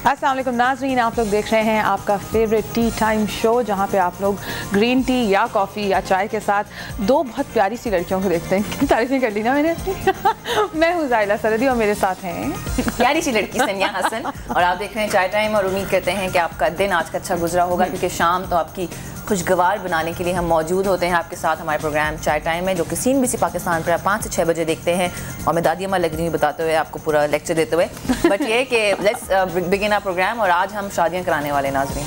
अस्सलाम वालेकुम नाज़रीन, आप लोग देख रहे हैं आपका फेवरेट टी टाइम शो, जहां पे आप लोग ग्रीन टी या कॉफ़ी या चाय के साथ दो बहुत प्यारी सी लड़कियों को देखते हैं। कितनी तारीफ़ें कर ली ना मैंने अपनी। मैं हूँ ज़ाइला सरदी और मेरे साथ हैं प्यारी सी लड़की सनिया हसन, और आप देख रहे हैं चाय टाइम और उम्मीद करते हैं कि आपका दिन आज का अच्छा गुजरा होगा, क्योंकि शाम तो आपकी खुशगवार बनाने के लिए हम मौजूद होते हैं आपके साथ हमारे प्रोग्राम चाय टाइम में, जो कि CNBC पाकिस्तान पर 5 से 6 बजे देखते हैं। और मैं दादी अम्मा लग रही हूँ बताते हुए, आपको पूरा लेक्चर देते हुए, बट ये कि लेट्स बिगिन आवर प्रोग्राम। और आज हम शादियाँ कराने वाले नाज़रीन,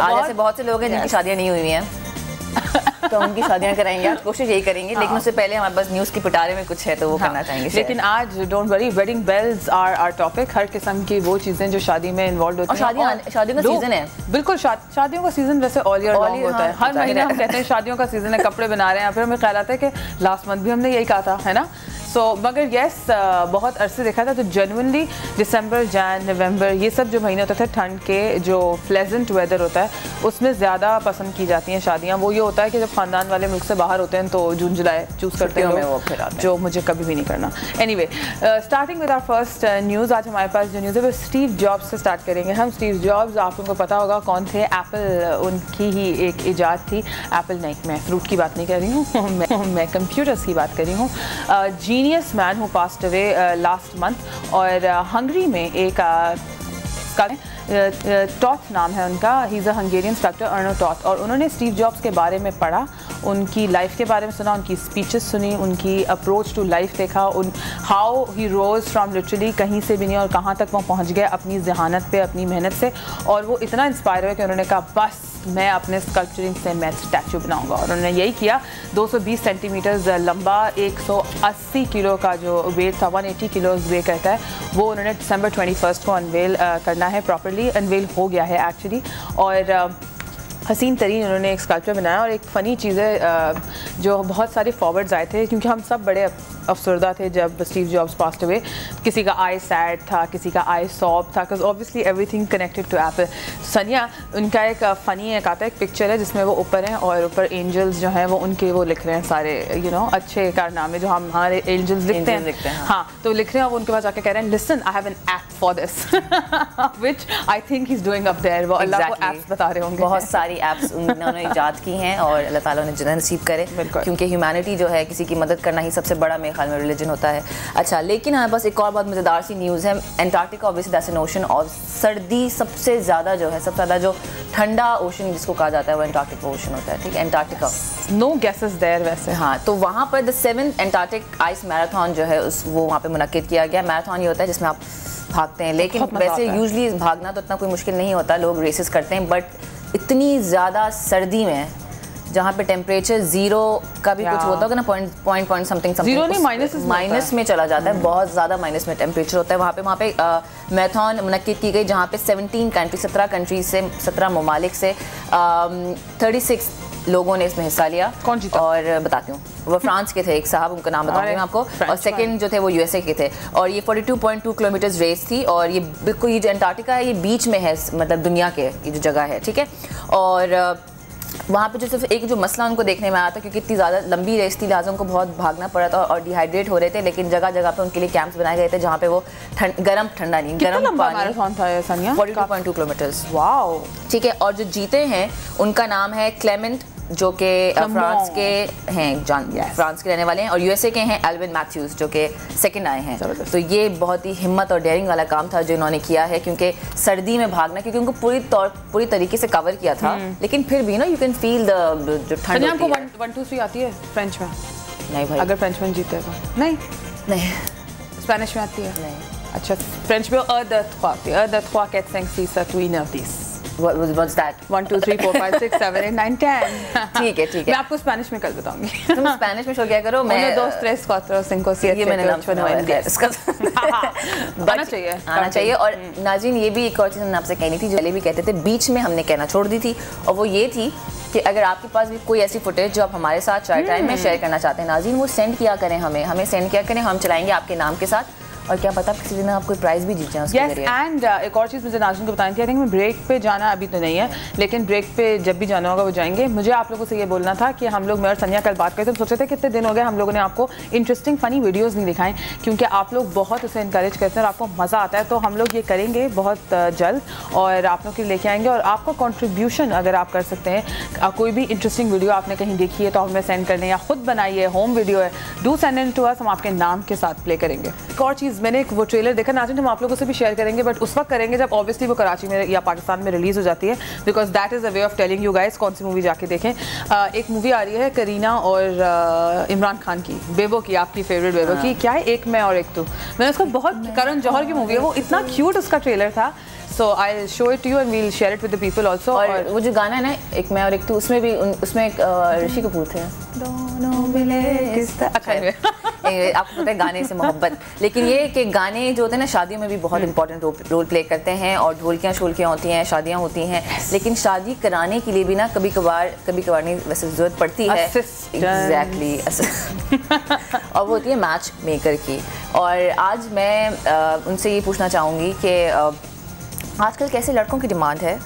आज ऐसे बहुत से लोग हैं जिनकी शादियाँ नहीं हुई हैं तो उनकी शादियाँ कराएंगे, आज कोशिश यही करेंगे। लेकिन उससे पहले हमारे पास न्यूज़ की पिटारे में कुछ है तो वो करना चाहेंगे। लेकिन आज don't worry, wedding bells are our topic. हर किस्म की वो चीज़ें जो शादी में इन्वॉल्व होती हैं, और शादियों का सीजन है। बिल्कुल, शादियों का सीजन वैसे ऑल ईयर लॉन्ग होता है। हर महीने हम कहते हैं शादियों का सीजन है, कपड़े बना रहे हैं, फिर हमें ख्याल आता है कि लास्ट मंथ भी हमने यही कहा था, है ना। सो मगर येस, बहुत अरसे देखा था तो जेन्युइनली दिसंबर, जैन, नवंबर, ये सब जो महीने होते थे ठंड के, जो प्लेजेंट वेदर होता है, उसमें ज़्यादा पसंद की जाती हैं शादियाँ। वो ये होता है कि जब ख़ानदान वाले मुल्क से बाहर होते हैं तो जून जुलाई चूज़ करते हैं वो, फिर जो मुझे कभी भी नहीं करना। Anyway, starting with our first news, आज हमारे पास जो न्यूज़ है वो स्टीव जॉब्स से स्टार्ट करेंगे हम। स्टीव जॉब्स, आप लोगों को पता होगा कौन थे। एप्पल उनकी ही एक ईजाद थी। एप्पल नहीं, मैं फ्रूट की बात नहीं कर रही हूँ मैं कंप्यूटर्स की बात कर रही हूँ। Genius man who passed away last month, और हंगरी में एक टॉथ नाम है उनका, he is a Hungarian sculptor Arno Toth, और उन्होंने स्टीव जॉब्स के बारे में पढ़ा, उनकी लाइफ के बारे में सुना, उनकी स्पीचेस सुनी, उनकी अप्रोच टू लाइफ देखा, उन how he rose from literally कहीं से भी नहीं और कहाँ तक वो पहुँच गए अपनी जहानत पे, अपनी मेहनत से। और वो इतना इंस्पायर हुए कि उन्होंने कहा बस मैं अपने स्कल्पचरिंग से मैं स्टैचू बनाऊंगा, और उन्होंने यही किया। 220 सेंटीमीटर्स लंबा, 180 किलो का जो वेट था, 180 किलो वेट करता है, वो उन्होंने दिसंबर 21 को अनवेल करना है। प्रॉपरली अनवेल हो गया है एक्चुअली, और हसीन तरीन उन्होंने एक स्कल्पचर बनाया। और एक फ़नी चीज़ है, जो बहुत सारे फॉरवर्ड्स आए थे, क्योंकि हम सब बड़े अफसरदा थे जब स्टीव जॉब्स पास्ट हुए। किसी का आई सैड था, किसी का आई सॉब था, because obviously everything connected to Apple. सनिया, उनका एक फ़नी एक आता है, एक पिक्चर है जिसमें वो ऊपर हैं और ऊपर एंजल्स जो हैं वो उनके वो लिख रहे हैं सारे अच्छे कारनामे जो हम हमारे एंजल्स लिखते हैं। हाँ, तो लिख रहे हैं, वो उनके पास जाके कह रहे हैं listen I have an app for this which I think he is doing up there. वो अल्लाह को ऐप्स बता रहे होंगे, बहुत सारी ऐप्स उन्होंने इजाद की हैं, और अल्लाह ताला उन्हें जन्नत नसीब करे, क्योंकि ह्यूमैनिटी जो है किसी की मदद करना ही सबसे बड़ा मेरे ख्याल में रिलीजन होता है। अच्छा, लेकिन हमारे पास एक और बहुत मज़ेदार सी न्यूज़ है। Antarctica obviously that's an ocean, और सर्दी सबसे ज़्यादा जो है, सबसे ज़्यादा जो ठंडा ओशन जिसको कहा जाता है वो एंटार्क्टिका ओशन होता है। ठीक है, एंटार्क्टिका, नो गेसेस देयर वैसे। हाँ, तो वहाँ पर the 7th Antarctic ice marathon जो है वो वहाँ पर मुनक्किद किया गया। मैराथन ये होता है जिसमें आप भागते हैं, लेकिन वैसे यूजली भागना तो इतना कोई मुश्किल नहीं होता, लोग रेसेस करते हैं, बट इतनी ज़्यादा सर्दी में जहाँ पे टेम्परेचर 0 का भी कुछ होता होगा ना, पॉइंट समथिंग माइनस में चला जाता है, बहुत ज़्यादा माइनस में टेम्परेचर होता है। वहाँ पे मैराथन मुनक्किद की गई, जहाँ पे 17 कंट्रीज से, 17 ममालिक से 36 लोगों ने इसमें हिस्सा लिया। कौन जीता? और बताती हूँ, वो फ्रांस के थे एक साहब, उनका नाम बताऊंगी मैं आपको, और सेकंड जो थे वो USA के थे। और ये 42.2 किलोमीटर रेस थी, और ये बिल्कुल ये जो एंटार्क्टिका है ये बीच में है, मतलब दुनिया के ये जो जगह है, ठीक है। और वहाँ पे जो सिर्फ एक जो मसला उनको देखने में आया था, क्योंकि इतनी ज़्यादा लंबी रेस थी, लिहाजा उनको बहुत भागना पड़ा था और डिहाइड्रेट हो रहे थे, लेकिन जगह जगह पे उनके लिए कैंप्स बनाए गए थे जहाँ पे वो गर्म ठंडा नहीं, गर्म मैराथन था ये सनिया, 42.2 किलोमीटर्स। वाओ, ठीक है। और जो जीते हैं उनका नाम है क्लेमेंट, जो कि फ्रांस के हैं, फ्रांस के रहने वाले हैं, और USA के हैं एल्विन मैथ्यूज, जो कि सेकंड आए हैं। तो ये बहुत ही हिम्मत और डेयरिंग वाला काम था जो इन्होंने किया है, क्योंकि सर्दी में भागना, क्योंकि उनको पूरी तरीके से कवर किया था, लेकिन फिर भी यू कैन फील द जो ठंड होती है। 1 2 3 आती है फ्रेंच में? नहीं भाई, अगर फ्रेंच में जीते तो नहीं, स्पेनिश में आती है? नहीं। अच्छा, फ्रेंच में द 3 4 5 6 7 8 9 10। What's that? 1 2 3 4 5 6 7 8 9 10। ठीक है, ठीक है। मैं आपको स्पेनिश में कल बताऊंगी। तुम स्पेनिश में शो क्या करो, मैं 1 2 3 4 5 6 ये मैंने नाम सुना है इसका। आना चाहिए। और नाज़रीन, ये भी एक और चीज़ हमने आपसे कहनी थी, जो पहले भी कहते थे, बीच में हमने कहना छोड़ दी थी, और वो ये थी कि अगर आपके पास भी कोई ऐसी फुटेज जो आप हमारे साथ चाय टाइम में शेयर करना चाहते हैं नाज़रीन, वो सेंड किया करें, हमें सेंड किया करें, हम चलाएंगे आपके नाम के साथ, और क्या पता किसी दिन आप कोई प्राइज भी जीत जाए उसके जरिए। एंड एक और चीज़ मुझे नाज़रीन को बतानी थी, आई थिंक मैं ब्रेक पे जाना अभी तो नहीं है, लेकिन ब्रेक पे जब भी जाना होगा वो जाएंगे। मुझे आप लोगों से ये बोलना था कि हम लोग, मैं और सनिया कल बात करते सोचे थे कितने दिन हो गए हम लोगों ने आपको इंटरेस्टिंग फनी वीडियोज़ नहीं दिखाएं, क्योंकि आप लोग बहुत उसे इंकरेज करते हैं और आपको मज़ा आता है। तो हम लोग ये करेंगे बहुत जल्द और आप लोग के लेके आएंगे। और आपका कॉन्ट्रीब्यूशन अगर आप कर सकते हैं, कोई भी इंटरेस्टिंग वीडियो आपने कहीं देखी है तो हमें सेंड करने, या खुद बनाइए, होम वीडियो है, do send it to us, हम आपके नाम के साथ प्ले करेंगे। एक और चीज़, मैंने एक वो ट्रेलर देखा नाज़रीन, हम आप लोगों से भी शेयर करेंगे, बट उस वक्त करेंगे जब ऑब्वियसली वो कराची में या पाकिस्तान में रिलीज़ हो जाती है, because that is a way of telling you guys कौन सी मूवी जाके देखें। एक मूवी आ रही है करीना और इमरान खान की, बेबो की, आपकी फेवरेट बेबो की, क्या है, एक मैं और एक तू। मैंने उसको बहुत, करण जौहर की मूवी है वो, इतना क्यूट उसका ट्रेलर था। So I'll show it to you and we'll share it with the people also. और वो जो गाना है ना, एक मैं और एक तू, उसमें भी उसमें एक ऋषि कपूर थे, दोनों मिले किस तरह। अच्छा है आपको पता है गाने से मोहब्बत, लेकिन ये कि गाने जो होते हैं ना शादियों में भी बहुत इंपॉर्टेंट रोल प्ले करते हैं, और ढोलकियाँ शोलकियाँ होती हैं, शादियाँ होती हैं, लेकिन शादी कराने के लिए भी ना कभी कभार नहीं वैसे ज़रूरत पड़ती है। एग्जैक्टली और वो होती है मैच मेकर की। और आज मैं उनसे ये पूछना चाहूँगी कि आजकल कैसे लड़कों की डिमांड है,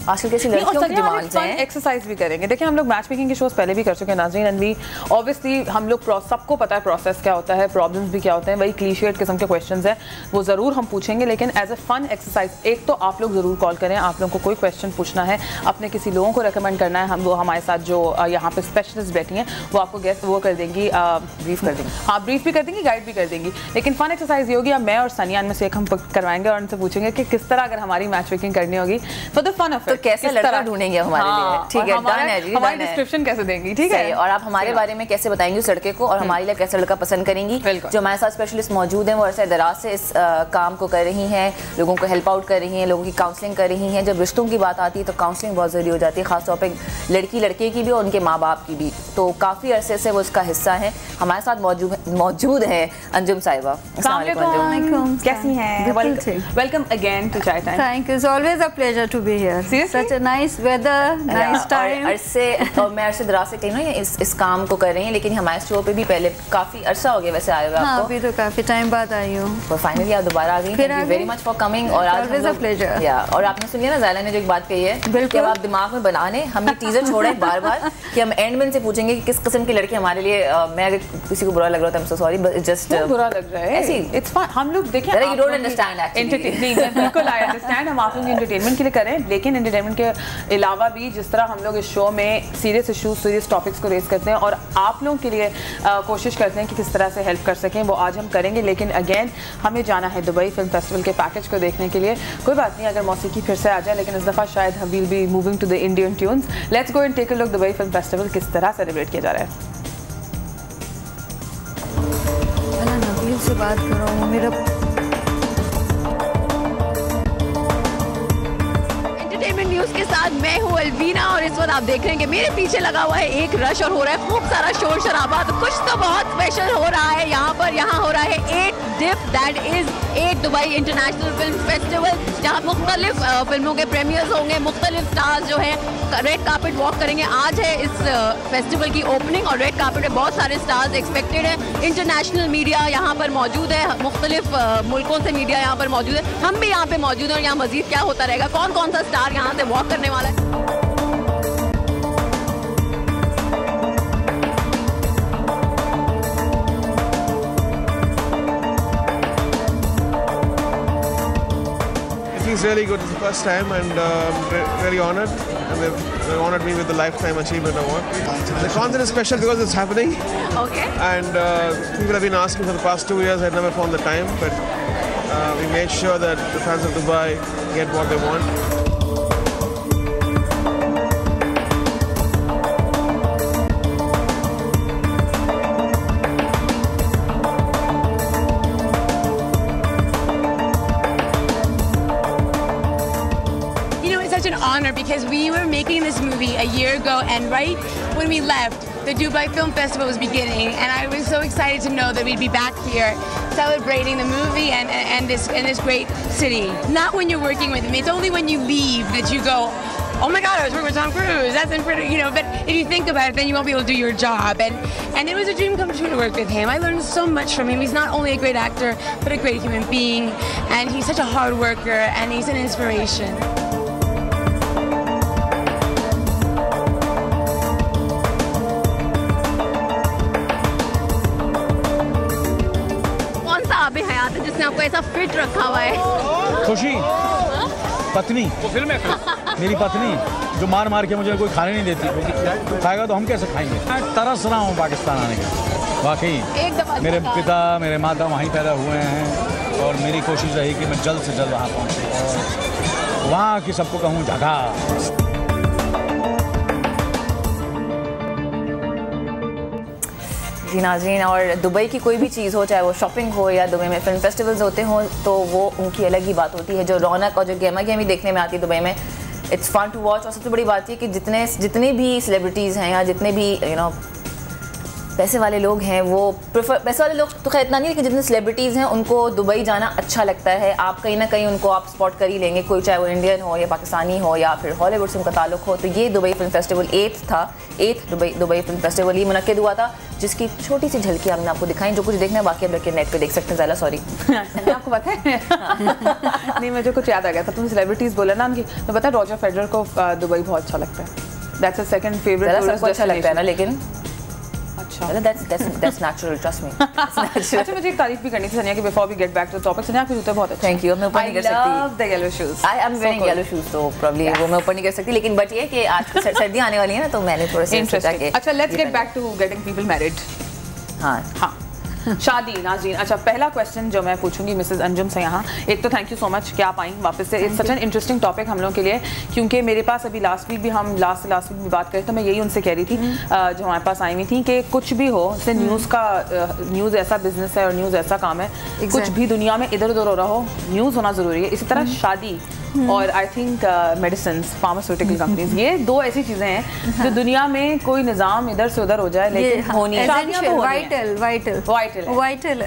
आजकल कैसी लड़कियों की डिमांड्स हैं। एक्सरसाइज भी करेंगे। देखिए हम लोग मैच मेकिंग के शोज पहले भी कर चुके हैं नाज़रीन, एंड वी ऑब्वियसली हम लोग सबको पता है प्रोसेस क्या होता है, प्रॉब्लम्स भी क्या होते हैं, वही क्लीशेड किस्म के क्वेश्चंस हैं वो ज़रूर हम पूछेंगे, लेकिन एज अ फन एक्सरसाइज एक तो आप लोग ज़रूर कॉल करें, आप लोगों को कोई क्वेश्चन पूछना है, अपने किसी लोगों को रिकमेंड करना है, हम वो हमारे साथ जो यहाँ पे स्पेशलिस्ट बैठी हैं वो आपको गेस्ट वो कर देंगी, ब्रीफ कर देंगी, हाँ ब्रीफ भी कर देंगी, गाइड भी कर देंगी। लेकिन फन एक्सरसाइज ये होगी, अब मैं और सनिया में से एक हम करवाएंगे और उनसे पूछेंगे कि किस तरह अगर हमारी मैच मेकिंग करनी होगी for the fun of it, कैसे लड़का ढूंढेंगे हमारे लिए। ठीक है, डन है जी, हमारी डिस्क्रिप्शन कैसे देंगी, ठीक है, और आप हमारे बारे में कैसे बताएंगे उस लड़के को, और हमारे लिए कैसे लड़का पसंद करेंगी। जो हमारे साथ स्पेशलिस्ट मौजूद हैं वो अरसे दराज से इस काम को कर रही हैं, लोगों को हेल्प आउट कर रही हैं, लोगों की काउंसलिंग कर रही हैं। जब रिश्तों की बात आती है तो काउंसलिंग बहुत ज़रूरी हो जाती है, खासतौर पर लड़की लड़के की भी और उनके माँ बाप की भी। तो काफ़ी अरसे से वो इसका हिस्सा है। हमारे साथ मौजूद है अंजुम साहिबा। कैसी हैं? Welcome again to chai time. Thank you, it's always a pleasure to be here. Such a nice weather, nice time. और मैं अरसे दराज से कहीं ना इस काम को कर रही हैं, लेकिन हमारे शो पे भी पहले काफ़ी अरसा हो गया वैसे आए हुए आपको। हाँ, अभी तो काफ़ी टाइम बाद आई हूँ। तो फाइनली आप दोबारा आ गई। Thank you very much for coming. और आज ऑलवेज अ प्लेजर। या और आपने सुन लिया ना ज़ायला ने जो एक बात कही है, बिल्कुल आप दिमाग में बना लें, हम ये टीजर छोड़े बार बार कि हम एंड में इनसे पूछेंगे कि किस किस्म की लड़की हमारे लिए। मैं अगर किसी को बुरा लग रहा था, I am so sorry, but just बुरा लग रहा है ऐसे इट्स फाइन। हम लोग देखिए यू डोंट अंडरस्टैंड एक्चुअली। बिल्कुल आई अंडरस्टैंड, हम आप लोग एंटरटेनमेंट के लिए करें, लेकिन एंटरटेनमेंट के अलावा भी जिस तरह हम लोग इस शो में सीरियस इशूज, सीरियस टॉपिक्स को रेज करते हैं और आप लोगों के लिए कोशिश करते हैं कि किस तरह से हेल्प कर सकें, वो आज हम करेंगे। लेकिन अगेन हमें जाना है दुबई फिल्म फेस्टिवल के पैकेज को देखने के लिए। कोई बात नहीं अगर मौसीकी फिर से आ जाए, लेकिन इस दफ़ा शायद हम will be moving to the Indian tunes. Let's go and take a look Dubai film festival किस तरह सेलिब्रेट किया जा रहा है। नबील से बात कर रहा हूँ, मेरा न्यूज़ के साथ मैं हूँ अलवीना, और इस वक्त आप देख रहे हैं कि मेरे पीछे लगा हुआ है एक रश और हो रहा है खूब सारा शोर शराबा। तो कुछ तो बहुत स्पेशल हो रहा है यहाँ पर। यहाँ हो रहा है 8 DIF, that is 8 Dubai international film festival, जहाँ मुख्तलिफ फिल्मों के प्रीमियर्स होंगे, मुख्तलिफ स्टार्स जो है रेड कार्पेट वॉक करेंगे। आज है इस फेस्टिवल की ओपनिंग और रेड कार्पेट में बहुत सारे स्टार्स एक्सपेक्टेड है। इंटरनेशनल मीडिया यहाँ पर मौजूद है, मुख्तलिफ मुल्कों से मीडिया यहाँ पर मौजूद है, हम भी यहाँ पे मौजूद हैं। और यहाँ मजीद क्या होता रहेगा, कौन कौन सा स्टार यहाँ से वॉक करने वाला है। It's really good. It's the first time, and really honored. And they've honored me with the Lifetime Achievement Award. The concert is special because it's happening. Okay. And people have been asking for the past 2 years. I never found the time, but we made sure that the fans of Dubai get what they want. Honor, because we were making this movie a year ago, and right when we left, the Dubai Film Festival was beginning, and I was so excited to know that we'd be back here celebrating the movie and this great city. Not when you're working with me. It's only when you leave that you go, oh my God, I was working with Tom Cruise. That's incredible, you know. But if you think about it, then you won't be able to do your job. And it was a dream come true to work with him. I learned so much from him. He's not only a great actor, but a great human being. And he's such a hard worker, and he's an inspiration. कौन सा आबे हयात है जिसने आपको ऐसा fit रखा हुआ है? खुशी पत्नी, वो फिल्म है मेरी पत्नी जो मार मार के मुझे कोई खाने नहीं देती, क्योंकि खाएगा तो हम कैसे खाएंगे। मैं तरस रहा हूँ पाकिस्तान आने का। वाकई मेरे पिता मेरे माता वहीं पैदा हुए हैं और मेरी कोशिश रही कि मैं जल्द से जल्द वहाँ पहुँचूँ और वहाँ की सबको कहूँ जगह। जी नाज़रीन, और दुबई की कोई भी चीज़ हो, चाहे वो शॉपिंग हो या दुबई में फिल्म फेस्टिवल्स होते हों, तो वो उनकी अलग ही बात होती है। जो रौनक और जो गेमा गेमी देखने में आती है दुबई में, इट्स फन टू वॉच। और सबसे बड़ी बात ये कि जितने भी सेलिब्रिटीज़ हैं या जितने भी पैसे वाले लोग हैं, वो पैसे वाले लोग तो खैर इतना नहीं, लेकिन जितने सेलिब्रिटीज़ हैं उनको दुबई जाना अच्छा लगता है। आप कहीं ना कहीं उनको आप स्पॉट कर ही लेंगे, कोई चाहे वो इंडियन हो या पाकिस्तानी हो या फिर हॉलीवुड से उनका ताल्लुक हो। तो ये Dubai film festival 8th Dubai film festival ये मुनक्किद हुआ था, जिसकी छोटी सी झलकी हमने आपको दिखाई। जो कुछ देखना है बाकी आप लोग नेट पे देख सकते हैं। ज़्यादा सॉरी आपको पता है नहीं, मुझे कुछ याद आ गया था, तुमने सेलिब्रिटीज़ बोला ना उनकी, तो पता है रॉजर फेडरर को दुबई बहुत अच्छा लगता है। That's a second favourite. सबको अच्छा लगता है ना, लेकिन that's natural, trust me. अच्छा, मुझे एक तारीफ भी करनी थी सनिया कि before we get back to the topic, सनिया आपके जूते बहुत अच्छे हैं। Thank you। मैं ऊपर नहीं कर सकती। I love the yellow shoes. I am wearing yellow shoes, तो probably वो मैं ऊपर नहीं कर सकती, लेकिन बट ये कि आज सर्दी आने वाली है ना, तो मैंने थोड़ा सा सोचा कि अच्छा, let's get back to getting people married. हाँ शादी नाज़रीन। अच्छा, पहला क्वेश्चन जो मैं पूछूंगी मिसेस अंजुम से यहाँ, एक तो थैंक यू सो मच कि आप आई वापस से। It's such an interesting topic हम लोगों के लिए, क्योंकि मेरे पास अभी लास्ट वीक भी बात करी, तो मैं यही उनसे कह रही थी जो हमारे पास आई हुई थी कि कुछ भी हो, जैसे न्यूज़ ऐसा बिजनेस है और न्यूज़ ऐसा काम है, कुछ भी दुनिया में इधर उधर हो रहा हो, न्यूज़ होना ज़रूरी है। इसी तरह शादी और I think medicine, pharmaceutical companies, ये दो ऐसी चीज़ें हैं जो दुनिया में कोई निज़ाम इधर से उधर हो जाए, लेकिन होनी वाइटल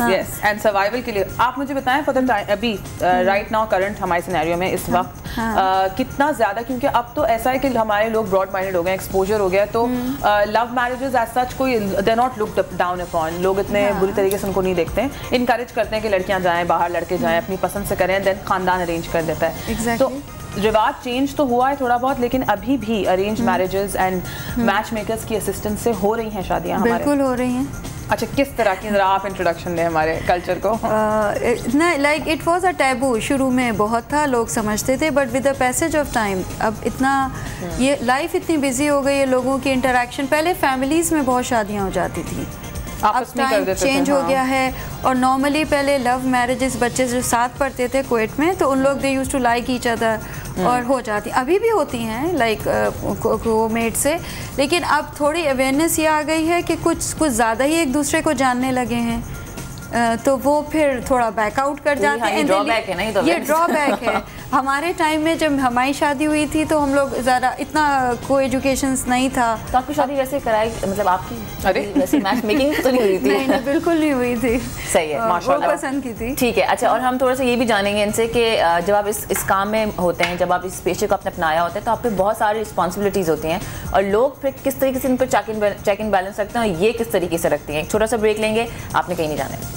यस एंड सर्वाइवल के लिए। आप मुझे बताएं फॉर द अभी राइट नाउ करंट हमारे सिनेरियो में इस वक्त कितना ज़्यादा, क्योंकि अब तो ऐसा है कि हमारे लोग ब्रॉड माइंडेड हो गए, एक्सपोजर हो गया, तो लव मैरिजेस एज सच कोई they not looked down upon, लोग इतने बुरी तरीके से उनको नहीं देखते हैं, इनकरेज करते हैं कि लड़कियां जाएं बाहर, लड़के जाएं, अपनी पसंद से करें, देन खानदान अरेंज कर देता है। तो रिवाज चेंज तो हुआ है थोड़ा बहुत, लेकिन अभी भी arrange marriages and match makers की असिस्टेंस से हो रही हैं शादियां हमारे। बिल्कुल हो रही हैं। अच्छा, किस तरह की, जरा आप इंट्रोडक्शन दें हमारे कल्चर को। Like it was a taboo, शुरू में बहुत था, लोग समझते थे, but with the passage of time अब इतना ये लाइफ इतनी बिजी हो गई है, लोगों की इंटरेक्शन, पहले फैमिलीज़ में बहुत शादियाँ हो जाती थी, अब टाइम चेंज हो गया है। और नॉर्मली पहले लव मैरिजेस, बच्चे जो साथ पढ़ते थे कुवैत में, तो उन लोग they used to like each other और हो जाती, अभी भी होती हैं लाइक कोमेट से, लेकिन अब थोड़ी अवेयरनेस ये आ गई है कि कुछ ज़्यादा ही एक दूसरे को जानने लगे हैं, तो वो फिर थोड़ा बैकआउट कर जाते हैं। ड्रॉबैक है ना, ये ड्रॉबैक है। हमारे टाइम में जब हमारी शादी हुई थी तो हम लोग ज़्यादा इतना कोई एजुकेशन नहीं था। तो आपकी शादी वैसे कराई, मतलब आपकी वैसे मैच मेकिंग तो नहीं हुई थी? नहीं, बिल्कुल नहीं हुई थी। सही है, माशाल्लाह, पसंद की थी। ठीक है। अच्छा, और हम थोड़ा सा ये भी जानेंगे इनसे कि जब आप इस काम में होते हैं, जब आप इस पेशे को आपने अपनाया होता है, तो आप पे बहुत सारी रिस्पॉन्सिबिलिटीज़ होती हैं, और लोग फिर किस तरीके से इन पर चेक इन बैलेंस रखते हैं और ये किस तरीके से रखती हैं। एक छोटा सा ब्रेक लेंगे, आपने कहीं नहीं जाना है।